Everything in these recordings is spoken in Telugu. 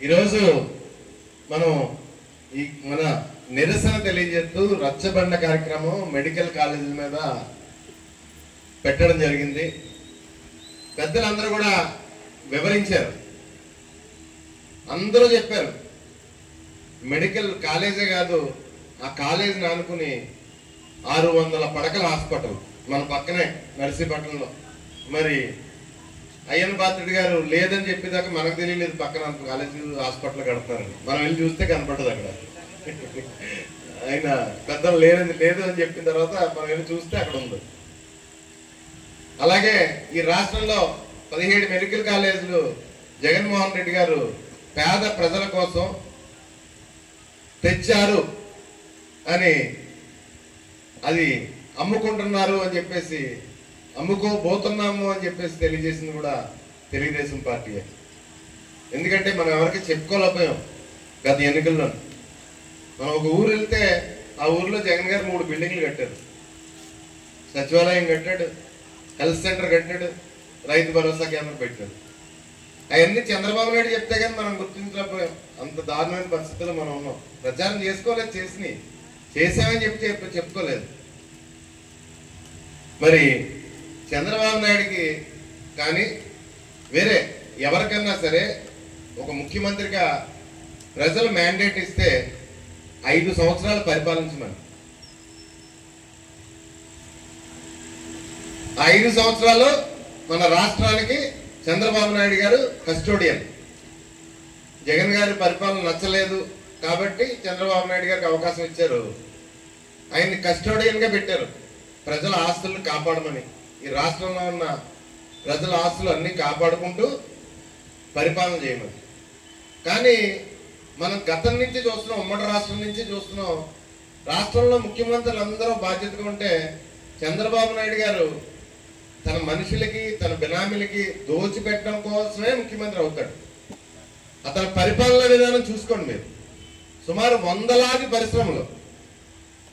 ఈరోజు మనం మన నిరసన తెలియజేస్తూ రచ్చబండ కార్యక్రమం మెడికల్ కాలేజీల మీద పెట్టడం జరిగింది. పెద్దలందరూ కూడా వివరించారు. అందరూ చెప్పారు మెడికల్ కాలేజే కాదు, ఆ కాలేజీని ఆనుకుని 600 పడకల హాస్పిటల్ మన పక్కనే నర్సీపట్నంలో. మరి అయ్యన్ పాత్రుడు గారు లేదని చెప్పేదాకా మనకు తెలియలేదు పక్కన కాలేజీ హాస్పిటల్ కడతారని. మనం వెళ్ళి చూస్తే కనపడదు అక్కడ. ఆయన పెద్దలు లేదు అని చెప్పిన తర్వాత మనం వెళ్ళి చూస్తే అక్కడ ఉంది. అలాగే ఈ రాష్ట్రంలో 17 మెడికల్ కాలేజీలు జగన్మోహన్ రెడ్డి గారు పేద ప్రజల కోసం తెచ్చారు అని, అది అమ్ముకుంటున్నారు అని చెప్పేసి, అమ్ముకోబోతున్నాము అని చెప్పేసి తెలియజేసింది కూడా తెలుగుదేశం పార్టీయే. ఎందుకంటే మనం ఎవరికి చెప్పుకోలేకపోయాం గత ఎన్నికల్లో. మనం ఒక ఊరు వెళ్తే ఆ ఊర్లో జగన్ గారు 3 బిల్డింగ్లు కట్టారు. సచివాలయం కట్టాడు, హెల్త్ సెంటర్ కట్టాడు, రైతు భరోసా కేంద్రం పెట్టాడు. అవన్నీ చంద్రబాబు నాయుడు చెప్తే కానీ మనం గుర్తించలేకపోయాం. అంత దారుణమైన పరిస్థితుల్లో మనం ఉన్నాం. ప్రచారం చేసుకోలేదు, చేసామని చెప్పుకోలేదు. మరి చంద్రబాబు నాయుడికి కానీ వేరే ఎవరికన్నా సరే ఒక ముఖ్యమంత్రిగా ప్రజలు మ్యాండేట్ ఇస్తే 5 సంవత్సరాలు పరిపాలించమని, 5 సంవత్సరాలు మన రాష్ట్రానికి చంద్రబాబు నాయుడు గారు కస్టోడియన్. జగన్ గారి పరిపాలన నచ్చలేదు కాబట్టి చంద్రబాబు నాయుడు గారికి అవకాశం ఇచ్చారు. ఆయన్ని కస్టోడియన్ గా పెట్టారు, ప్రజల ఆస్తులను కాపాడమని. ఈ రాష్ట్రంలో ఉన్న ప్రజల ఆస్తులు అన్ని కాపాడుకుంటూ పరిపాలన చేయమని. కానీ మనం గతం నుంచి చూస్తున్నాం, ఉమ్మడి రాష్ట్రం నుంచి చూస్తున్నాం, రాష్ట్రంలో ముఖ్యమంత్రులు అందరూ బాధ్యతగా ఉంటే చంద్రబాబు నాయుడు గారు తన మనుషులకి తన బినామీలకి దోచిపెట్టడం కోసమే ముఖ్యమంత్రి అవుతాడు. అతని పరిపాలనా విధానం చూసుకోండి మీరు. సుమారు 100లాది పరిశ్రమలు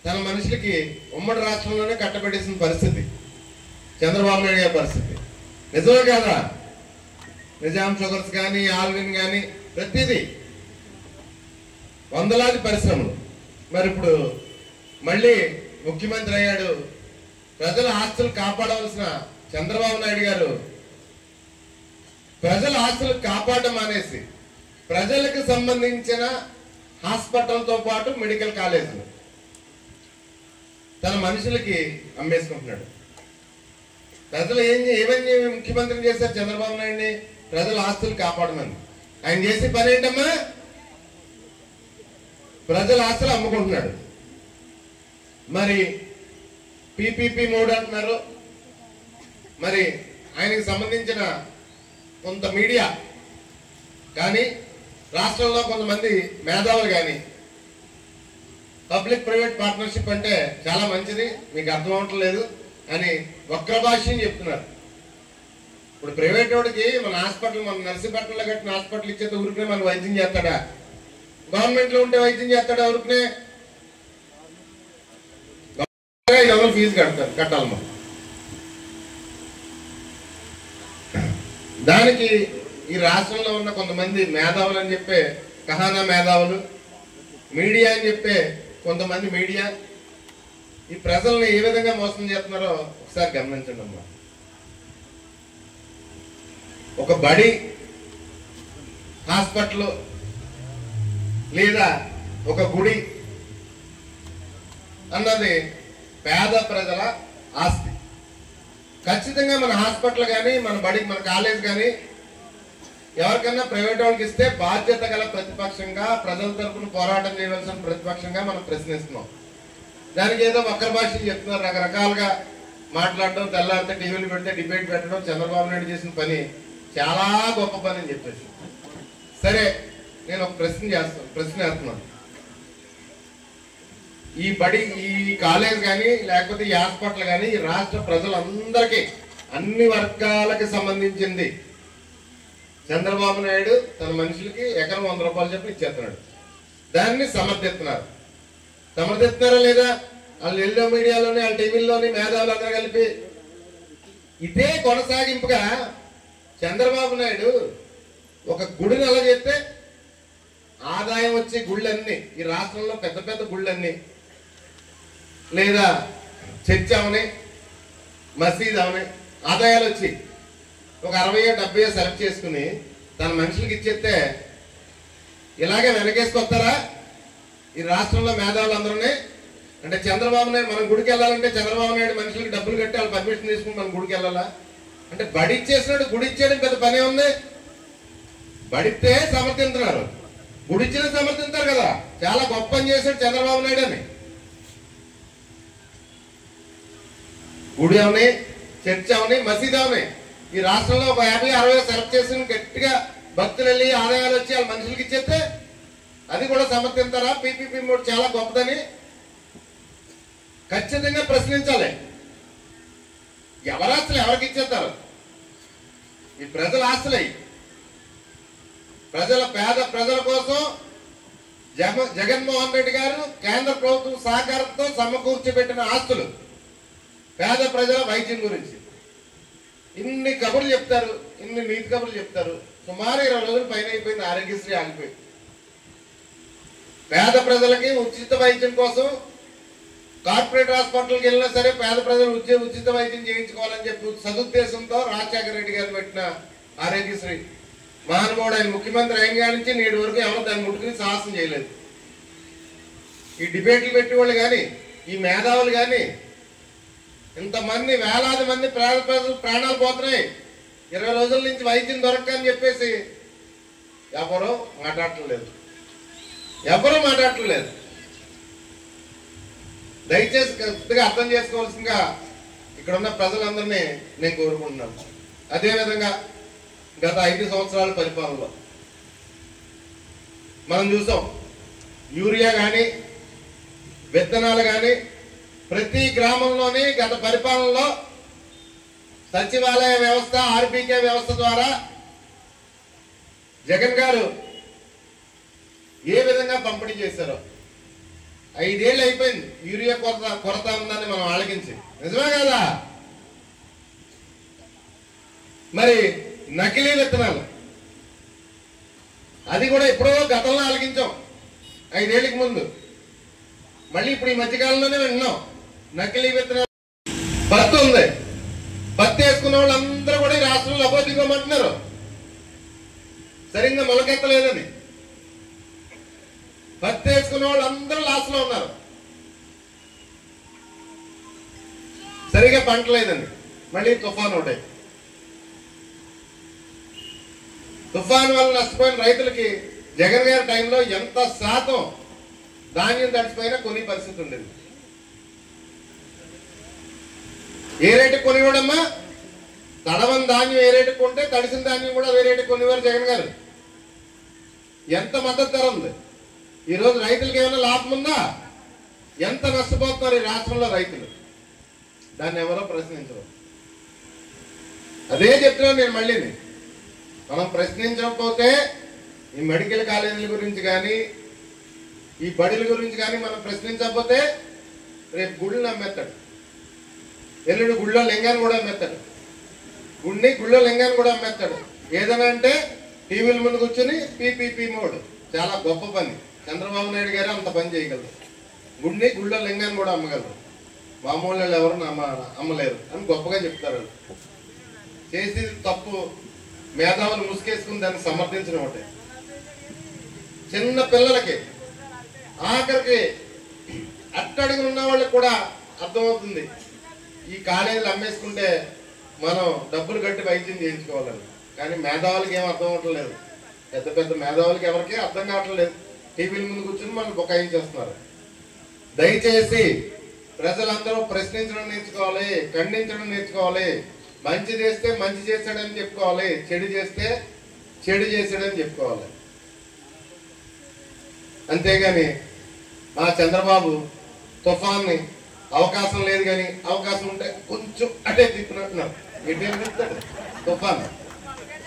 తన మనుషులకి ఉమ్మడి రాష్ట్రంలోనే కట్టబెట్టేసిన పరిస్థితి చంద్రబాబు నాయుడు గారి పరిస్థితి. నిజమే కాదా? నిజాం షుగర్స్ కానీ, ఆల్విన్ కానీ, ప్రతిదీ 100లాది పరిశ్రమలు. మరి ఇప్పుడు మళ్ళీ ముఖ్యమంత్రి అయ్యాడు. ప్రజల ఆస్తులు కాపాడవలసిన చంద్రబాబు నాయుడు గారు ప్రజల ఆస్తులు కాపాడడం మానేసి ప్రజలకు సంబంధించిన హాస్పిటల్తో పాటు మెడికల్ కాలేజీలు తన మనుషులకి అమ్మేసుకుంటున్నాడు. ప్రజలు ఏమని ముఖ్యమంత్రిని చేశారు చంద్రబాబు నాయుడిని? ప్రజల ఆస్తులు కాపాడమని. ఆయన చేసే పని ఏంటమ్మా? ప్రజల ఆస్తులు అమ్ముకుంటున్నాడు. మరి PPP 3 అంటున్నారు. మరి ఆయనకి సంబంధించిన కొంత మీడియా కానీ, రాష్ట్రంలో కొంతమంది మేధావులు కానీ పబ్లిక్ ప్రైవేట్ పార్ట్నర్షిప్ అంటే చాలా మంచిది, మీకు అర్థం అవట్లేదు అని వక్ర భాష్యం చెప్తున్నారు. ఇప్పుడు ప్రైవేట్ వాడికి మన హాస్పిటల్, మన నర్సీపట్నంలో కట్టిన హాస్పిటల్ ఇచ్చేత ఊరికనే మనం వైద్యం చేస్తాడా? గవర్నమెంట్ లో ఉంటే వైద్యం చేస్తాడా? ఊరికనే 500 ఫీజు కట్టాలి మనం. దానికి ఈ రాష్ట్రంలో ఉన్న కొంతమంది మేధావులు అని చెప్పే కహానా మేధావులు, మీడియా అని చెప్పే కొంతమంది మీడియా ఈ ప్రజల్ని ఏ విధంగా మోసం చేస్తున్నారో ఒకసారి గమనించండి అమ్మా. ఒక బడి, హాస్పిటల్ లేదా ఒక గుడి అన్నది పేద ప్రజల ఆస్తి. ఖచ్చితంగా మన హాస్పిటల్ కానీ, మన బడి, మన కాలేజ్ కానీ ఎవరికన్నా ప్రైవేట్ వాళ్ళకి ఇస్తే బాధ్యత గల ప్రతిపక్షంగా, ప్రజల తరఫున పోరాటం చేయవలసిన ప్రతిపక్షంగా మనం ప్రశ్నిస్తున్నాం. దానికి ఏదో వక్ర భాషలు చెప్తున్నారు, రకరకాలుగా మాట్లాడటం, తెల్లారితే టీవీలు పెడితే డిబేట్ పెట్టడం చంద్రబాబు నాయుడు చేసిన పని చాలా గొప్ప పని అని చెప్పేసి. సరే, నేను ఒక ప్రశ్న వేస్తున్నాను. ఈ బడి, ఈ కాలేజ్ కానీ లేకపోతే ఈ హాస్పిటల్ కానీ ఈ రాష్ట్ర ప్రజలందరికీ, అన్ని వర్గాలకు సంబంధించింది. చంద్రబాబు నాయుడు తన మనుషులకి ఎకరం 100 రూపాయలు చెప్పి ఇచ్చేస్తున్నాడు. దాన్ని సమర్థిస్తున్నారా లేదా? వాళ్ళు ఎల్లో మీడియాలోని, వాళ్ళ టీవీల్లోని మేధావులు అందరూ కలిపి. ఇదే కొనసాగింపుగా చంద్రబాబు నాయుడు ఒక గుడిని అలా చేస్తే ఆదాయం వచ్చే గుళ్ళన్నీ, ఈ రాష్ట్రంలో పెద్ద పెద్ద గుళ్ళన్నీ, లేదా చర్చ్ అవని, మసీద్ అవని ఆదాయాలు వచ్చి ఒక 60-70 సెలెక్ట్ చేసుకుని తన మనుషులకి ఇచ్చేస్తే ఇలాగే వెనకేసుకొస్తారా ఈ రాష్ట్రంలో మేధావులందరూనే? అంటే చంద్రబాబు నాయుడు మనం గుడికి వెళ్ళాలంటే చంద్రబాబు నాయుడు మనుషులకి డబ్బులు కట్టి వాళ్ళు పర్మిషన్ తీసుకుని మనం గుడికి వెళ్ళాలా? అంటే బడి ఇచ్చేసినట్టు గుడి ఇచ్చేయడం పెద్ద పనే ఉంది. బడితే సమర్థించున్నారు, గుడి ఇచ్చిన సమర్థించారు కదా. చాలా గొప్ప పని చేశాడు చంద్రబాబు నాయుడు అని. గుడి అవని, చర్చ్ అవని, మసీద్ అవని ఈ రాష్ట్రంలో ఒక 50-60 సెలెక్ట్ చేసి గట్టిగా భక్తులు వెళ్ళి ఆదాయాలు వచ్చి వాళ్ళ మనుషులకి ఇచ్చేస్తే అది కూడా సమర్థించారా? పీపీపీ మోడ్ చాలా గొప్పదని ఖచ్చితంగా ప్రశ్నించాలి. ఎవరు ఆస్తులు ఎవరికి ఇచ్చేస్తారు? ఈ ప్రజల ఆస్తులై, పేద ప్రజల కోసం జగన్మోహన్ రెడ్డి గారు కేంద్ర ప్రభుత్వం సహకారంతో సమకూర్చిపెట్టిన ఆస్తులు. పేద ప్రజల వైద్యం గురించి ఇన్ని కబుర్లు చెప్తారు, ఇన్ని నీతి కబుర్లు చెప్తారు. సుమారు 20 రోజుల పైన అయిపోయింది, ఆరోగ్యశ్రీ ఆగిపోయింది. పేద ప్రజలకి ఉచిత వైద్యం కోసం కార్పొరేట్ హాస్పిటల్కి వెళ్ళినా సరే పేద ప్రజలు ఉచిత వైద్యం చేయించుకోవాలని చెప్పి సదుద్దేశంతో రాజశేఖర రెడ్డి గారు పెట్టిన ఆరోగ్యశ్రీ మహానుభావుడు. ఆయన ముఖ్యమంత్రి అయిన నుంచి నేటి వరకు ఎవరు దాన్ని ముట్టుకుని సాహసం చేయలేదు. ఈ డిబేట్లు పెట్టేవాళ్ళు కానీ, ఈ మేధావులు కానీ, ఇంతమంది వేలాది మంది పేద ప్రజలు ప్రాణాలు పోతున్నాయి. 20 రోజుల నుంచి వైద్యం దొరకని చెప్పేసి ఎవరూ మాట్లాడట్లేదు. దయచేసి కొద్దిగా అర్థం చేసుకోవాల్సిందిగా ఇక్కడ ఉన్న ప్రజలందరినీ నేను కోరుకుంటున్నాను. అదేవిధంగా గత 5 సంవత్సరాల పరిపాలనలో మనం చూసాం, యూరియా కానీ, విత్తనాలు కానీ ప్రతి గ్రామంలోని గత పరిపాలనలో సచివాలయ వ్యవస్థ, ఆర్బీకే వ్యవస్థ ద్వారా జగన్ గారు ఏ విధంగా పంపిణీ చేశారో. 5 ఏళ్ళు అయిపోయింది యూరియా కొరత ఉందని మనం ఆలకించి, నిజమే కదా? మరి నకిలీ విత్తనాలు అది కూడా ఎప్పుడో గతంలో ఆలకించాం 5 ఏళ్ళకి ముందు. మళ్ళీ ఇప్పుడు ఈ మధ్యకాలంలోనే విన్నాం నకిలీ విత్తనాలు. పత్తి ఉంది, పత్తి వేసుకున్న వాళ్ళందరూ కూడా ఈ రాష్ట్రంలో అబోధికోమంటున్నారు సరిగ్గా మొలకెత్తలేదని. పత్తి వేసుకున్న వాళ్ళందరూ లాస్ లో ఉన్నారు, సరిగా పంట లేదని. మళ్ళీ తుఫాను ఒకటి, తుఫాను వల్ల నష్టపోయిన రైతులకి జగన్ గారి టైంలో ఎంత శాతం ధాన్యం తడిచిపోయినా కొనే పరిస్థితి ఉండేది. ఏ రేటుకి కొనివ్వడమ్మా? తడవని ధాన్యం ఏ రేటుకి కొంటే తడిసిన ధాన్యం కూడా అదే రేటుకి కొనివ్వరు జగన్ గారు. ఎంత మద్దతు ధర ఉంది? ఈరోజు రైతులకి ఏమైనా లాభం ఉందా? ఎంత నష్టపోతున్నారు ఈ రాష్ట్రంలో రైతులు? దాన్ని ఎవరో ప్రశ్నించరు. అదే చెప్తున్నాను నేను మళ్ళీ. మనం ప్రశ్నించకపోతే ఈ మెడికల్ కాలేజీల గురించి కానీ, ఈ బడుల గురించి కానీ మనం ప్రశ్నించకపోతే రేపు గుళ్ళు అమ్మేస్తాడు, ఎల్లుడు గుళ్ళో లింగాన్ని కూడా అమ్మేస్తాడు, గుళ్ళో లింగాన్ని కూడా అమ్మేస్తాడు. ఏదైనా అంటే టీవీల ముందు కూర్చొని పీపీపీ మోడ్. చాలా గొప్ప పని, చంద్రబాబు నాయుడు గారు అంత పని చేయగలరు. గుళ్ళో లింగాన్ని కూడా అమ్మగలరు, మామూలు వాళ్ళు ఎవరు అమ్మలేరు అని గొప్పగా చెప్తారు. చేసి తప్పు మేధావులు ముసుకేసుకుని దాన్ని సమర్థించడం ఒకటి. చిన్న పిల్లలకి ఆఖరికి అట్టడుగున ఉన్న వాళ్ళకి కూడా అర్థమవుతుంది ఈ కాలేజీలు అమ్మేసుకుంటే మనం డబ్బులు కట్టి వైద్యం చేయించుకోవాలని. కానీ మేధావులకి ఏం అర్థం అవ్వట్లేదు, పెద్ద పెద్ద మేధావులకి ఎవరికి అర్థం కావట్లేదు. టీవీల ముందు కూర్చొని మనం బుకాయించేస్తున్నారు. దయచేసి ప్రజలందరూ ప్రశ్నించడం నేర్చుకోవాలి, ఖండించడం నేర్చుకోవాలి. మంచి చేస్తే మంచి చేశాడని చెప్పుకోవాలి, చెడు చేస్తే చెడు చేశాడని చెప్పుకోవాలి. అంతేగాని మా చంద్రబాబు తుఫాన్ని అవకాశం లేదు కానీ అవకాశం ఉంటే కొంచెం అటే తిప్పినట్టున్నారు. ఎటేం తిప్పుతాడు తుఫాన్?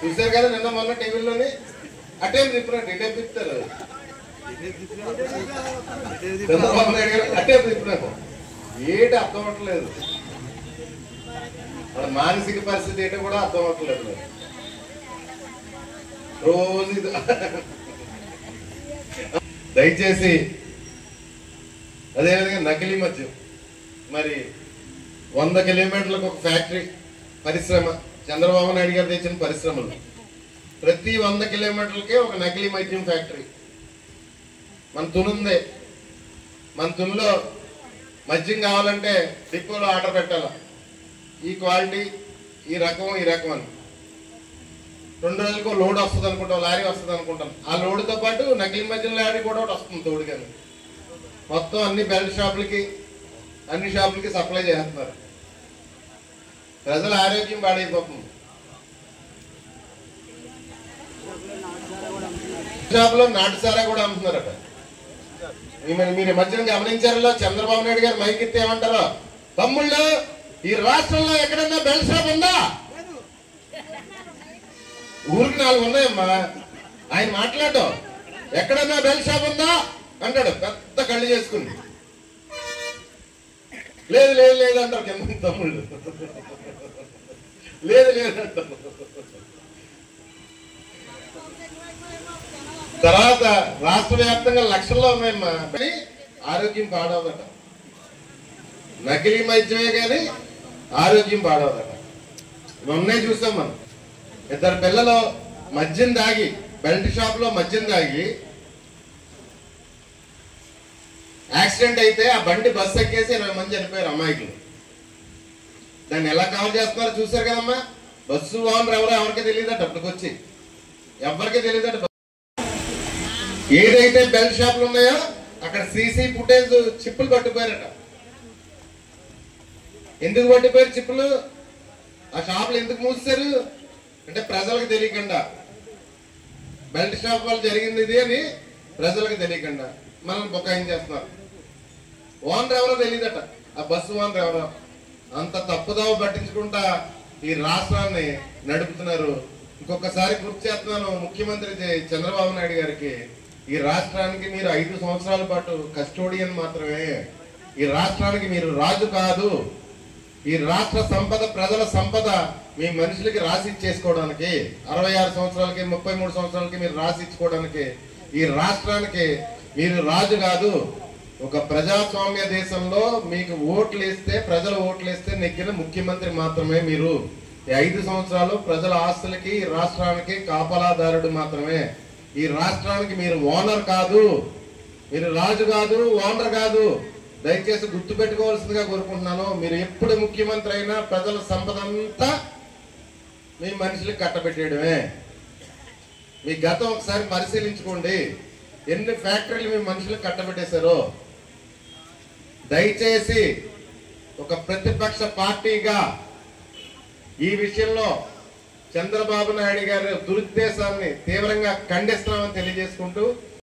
చూశారు కదా నిన్న మొన్న టీవీలోని, అటేం తిప్పినట్టు ఇటే తిప్పుతారు. చంద్రబాబు నాయుడు గారు అటే తిప్పినట్టు ఏటి అర్థం అవ్వట్లేదు. వాళ్ళ మానసిక పరిస్థితి ఏంటో కూడా అర్థం అవ్వట్లేదు. రోజు దయచేసి అదేవిధంగా నకిలీ మద్యం మరి 100 కిలోమీటర్లకు ఒక ఫ్యాక్టరీ పరిశ్రమ, చంద్రబాబు నాయుడు గారు తెచ్చిన పరిశ్రమలు. ప్రతి 100 కిలోమీటర్లకే ఒక నకిలీ మద్యం ఫ్యాక్టరీ. మన తునుందే, మన తునిలో మద్యం కావాలంటే డిపోలో ఆర్డర్ పెట్టాల, ఈ క్వాలిటీ, ఈ రకం అని. 2 రోజులకు లోడ్ వస్తుంది అనుకుంటాం, లారీ వస్తుంది అనుకుంటాం. ఆ లోడ్తో పాటు నకిలీ మద్యం లారీ కూడా ఒకటి వస్తుంది తోడుగాని. మొత్తం అన్ని బెల్ట్ షాపులకి, అన్ని షాపులకి సప్లై చేస్తున్నారు. ప్రజల ఆరోగ్యం పాడైపోతుంది. షాపులో నాటుసారా కూడా అమ్ముతున్నారట. మీరు ఈ మధ్యన గమనించారో, చంద్రబాబు నాయుడు గారు మైక్ ఎత్తి ఏమంటారో, తమ్ముళ్ళు ఈ రాష్ట్రంలో ఎక్కడన్నా బెల్ట్ షాప్ ఉందా? ఊరికి 4 ఉన్నాయమ్మా. ఆయన మాట్లాడటం, ఎక్కడన్నా బెల్ట్ షాప్ ఉందా అంటాడు పెద్ద కళ్ళు చేసుకుని. లేదు లేదు లేదు అంటారు కింద తమ్ముళ్ళు. లేదు లేదు అంటారు. తర్వాత రాష్ట్ర వ్యాప్తంగా లక్షల్లో ఉన్నాయమ్మా. కానీ ఆరోగ్యం పాడవదట. నకిలీ మద్యమే కానీ ఆరోగ్యం పాడవదట. మొన్నే చూసాం మనం. 2 పిల్లలు మద్యం దాగి, బెల్ట్ షాప్ లో మద్యం దాగి యాక్సిడెంట్ అయితే ఆ బండి బస్సు ఎక్కేసి 20 మంది చనిపోయారు అమ్మాయికులు. దాన్ని ఎలా కవర్ చేస్తున్నారో చూసారు కదమ్మా. బస్సు ఓనర్ ఎవరికీ తెలియదట. అప్పటికొచ్చి ఎవరికీ తెలియదట. ఏదైతే బెల్ట్ షాపులు ఉన్నాయో అక్కడ సీసీ ఫుటేజ్ చిప్పులు పట్టిపోయారట. ఎందుకు పట్టిపోయారు చిప్పులు? ఆ షాపులు ఎందుకు మూసారు అంటే ప్రజలకు తెలియకుండా, బెల్ట్ షాప్ వాళ్ళు జరిగింది ఇది అని ప్రజలకు తెలియకుండా మనం బొకాయింగ్ చేస్తున్నారు. ఓనర్ ఎవరో తెలియదట. ఆ బస్సు ఓనర్ ఎవరో. అంత తప్పుదోవ పట్టించుకుంటా ఈ రాష్ట్రాన్ని నడుపుతున్నారు. ఇంకొకసారి గుర్తు చేస్తున్నాను ముఖ్యమంత్రి చంద్రబాబు నాయుడు గారికి, ఈ రాష్ట్రానికి మీరు 5 సంవత్సరాల పాటు కస్టోడియన్ మాత్రమే. ఈ రాష్ట్రానికి మీరు రాజు కాదు. ఈ రాష్ట్ర సంపద, ప్రజల సంపద మీ మనుషులకి రాసి ఇచ్చేసుకోవడానికి, 66 సంవత్సరాలకి 33 సంవత్సరాలకి మీరు రాసి ఇచ్చుకోవడానికి ఈ రాష్ట్రానికి మీరు రాజు కాదు. ఒక ప్రజాస్వామ్య దేశంలో మీకు ఓట్లు వేస్తే, ప్రజలు ఓట్లు వేస్తే నెగ్గిన ముఖ్యమంత్రి మాత్రమే మీరు. ఈ 5 సంవత్సరాలు ప్రజల ఆస్తులకి, ఈ రాష్ట్రానికి కాపలాదారుడు మాత్రమే. ఈ రాష్ట్రానికి మీరు ఓనర్ కాదు, మీరు రాజు కాదు, ఓనర్ కాదు. దయచేసి గుర్తు పెట్టుకోవాల్సిందిగా కోరుకుంటున్నాను. మీరు ఎప్పుడు ముఖ్యమంత్రి అయినా ప్రజల సంపద అంతా మీ మనుషులకు కట్టబెట్టేయడమే. మీ గతం ఒకసారి పరిశీలించుకోండి. ఎన్ని ఫ్యాక్టరీలు మీ మనుషులకు కట్టబెట్టేశారో. దయచేసి ఒక ప్రతిపక్ష పార్టీగా ఈ విషయంలో చంద్రబాబు నాయుడు గారి దురుద్దేశాన్ని తీవ్రంగా ఖండిస్తున్నామని తెలియజేసుకుంటూ